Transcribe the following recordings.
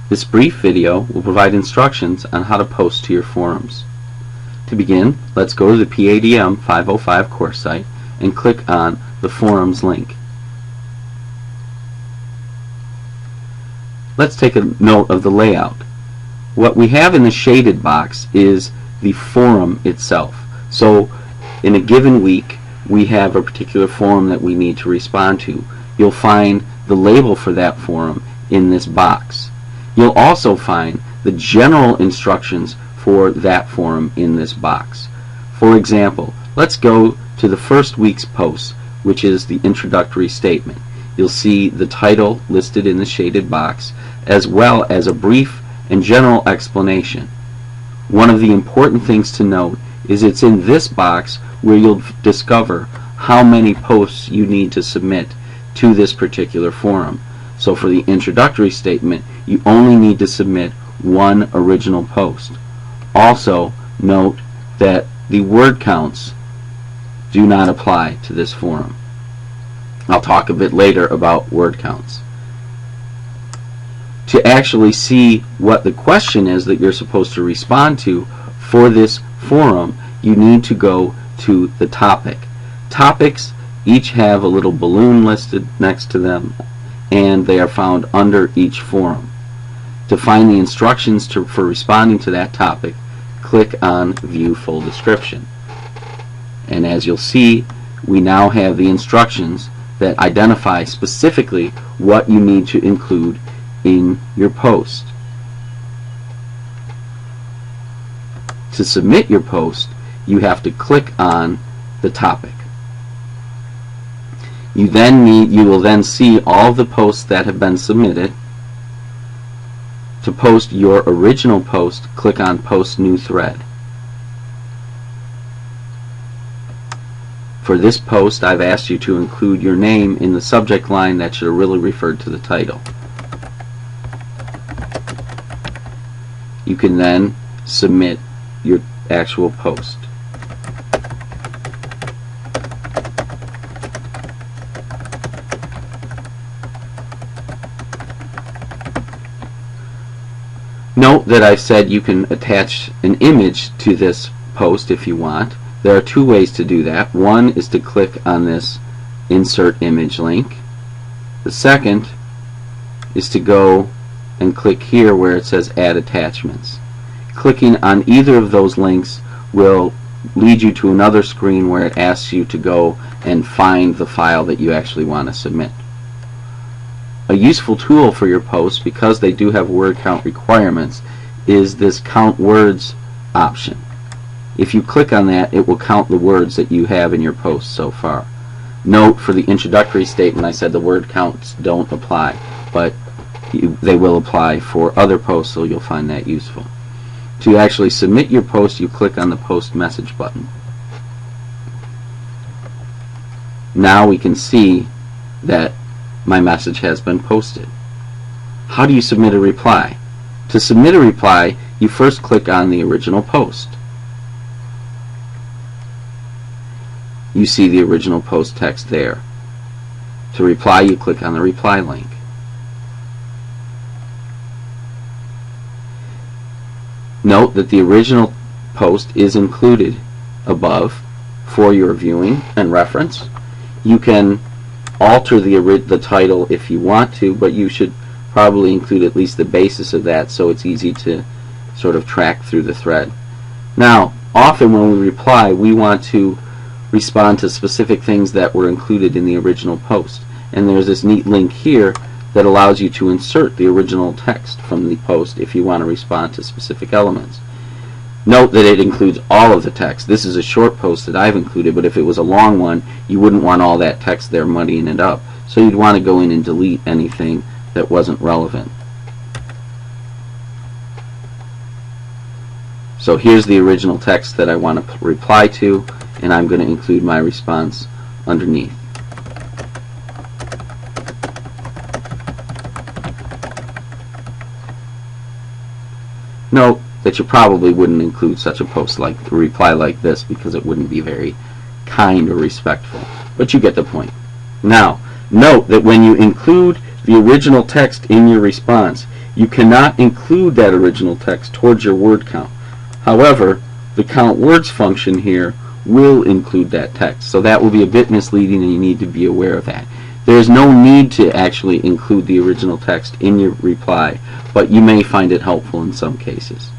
This brief video will provide instructions on how to post to your forums. To begin, let's go to the PADM 505 course site and click on the forums link. Let's take a note of the layout. What we have in the shaded box is the forum itself. So in a given week we have a particular forum that we need to respond to. You'll find the label for that forum in this box. You'll also find the general instructions for that forum in this box. For example, let's go to the first week's post, which is the introductory statement. You'll see the title listed in the shaded box, as well as a brief and general explanation. One of the important things to note is it's in this box where you'll discover how many posts you need to submit to this particular forum. So for the introductory statement, you only need to submit one original post. Also, note that the word counts do not apply to this forum. I'll talk a bit later about word counts. To actually see what the question is that you're supposed to respond to for this forum, you need to go to the topic. Topics each have a little balloon listed next to them, and they are found under each forum. To find the instructions for responding to that topic, click on View Full Description. And as you'll see, we now have the instructions that identify specifically what you need to include in your post. To submit your post, you have to click on the topic. You will then see all the posts that have been submitted. To post your original post, click on Post New Thread. For this post, I've asked you to include your name in the subject line that should have really referred to the title. You can then submit your actual post. Note that I said you can attach an image to this post if you want. There are two ways to do that. One is to click on this Insert Image link. The second is to go and click here where it says Add Attachments. Clicking on either of those links will lead you to another screen where it asks you to go and find the file that you actually want to submit. A useful tool for your posts, because they do have word count requirements, is this Count Words option. If you click on that, it will count the words that you have in your post so far. Note, for the introductory statement, I said the word counts don't apply, but they will apply for other posts, so you'll find that useful. To actually submit your post, you click on the Post Message button. Now we can see that my message has been posted. How do you submit a reply? To submit a reply, you first click on the original post. You see the original post text there. To reply, you click on the reply link. Note that the original post is included above for your viewing and reference. You can alter the title if you want to, but you should probably include at least the basis of that so it's easy to sort of track through the thread. Now, often when we reply, we want to respond to specific things that were included in the original post. And there's this neat link here that allows you to insert the original text from the post if you want to respond to specific elements. Note that it includes all of the text. This is a short post that I've included, but if it was a long one, you wouldn't want all that text there muddying it up. So you'd want to go in and delete anything that wasn't relevant. So here's the original text that I want to reply to, and I'm going to include my response underneath. Note that you probably wouldn't include such a post like a reply like this because it wouldn't be very kind or respectful, but you get the point. Now, note that when you include the original text in your response, You cannot include that original text towards your word count. However, the count words function here will include that text. So that will be a bit misleading, and you need to be aware of that. There is no need to actually include the original text in your reply, but you may find it helpful in some cases.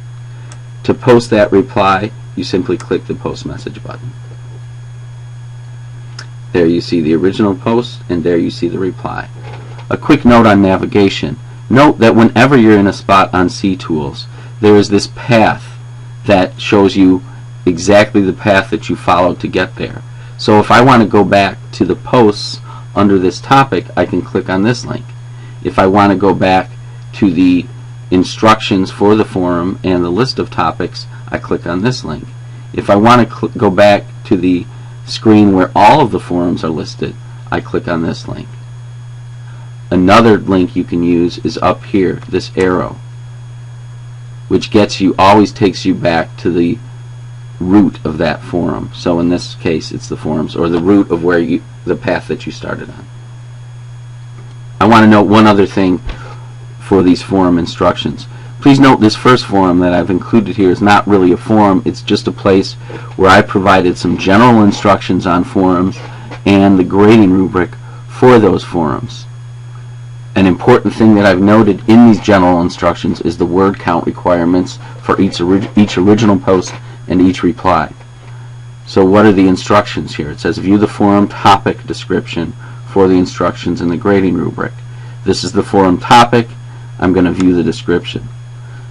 To post that reply, you simply click the post message button. There you see the original post, and there you see the reply. A quick note on navigation. Note that whenever you're in a spot on CTools, there is this path that shows you exactly the path that you followed to get there. So if I want to go back to the posts under this topic, I can click on this link. If I want to go back to the instructions for the forum and the list of topics, I click on this link. If I want to go back to the screen where all of the forums are listed, I click on this link. Another link you can use is up here, this arrow, which always takes you back to the root of that forum. So in this case, it's the forums, or the root of the path that you started on. I want to note one other thing for these forum instructions. Please note this first forum that I've included here is not really a forum. It's just a place where I provided some general instructions on forums and the grading rubric for those forums. An important thing that I've noted in these general instructions is the word count requirements for each original post and each reply. So what are the instructions here? It says view the forum topic description for the instructions in the grading rubric. This is the forum topic. I'm going to view the description.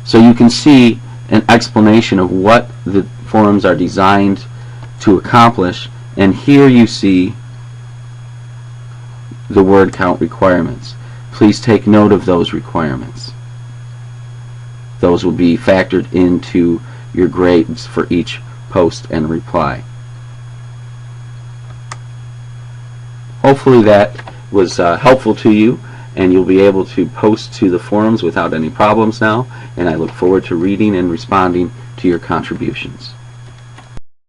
So you can see an explanation of what the forums are designed to accomplish, and here you see the word count requirements. Please take note of those requirements. Those will be factored into your grades for each post and reply. Hopefully that was helpful to you, and you'll be able to post to the forums without any problems now, and I look forward to reading and responding to your contributions.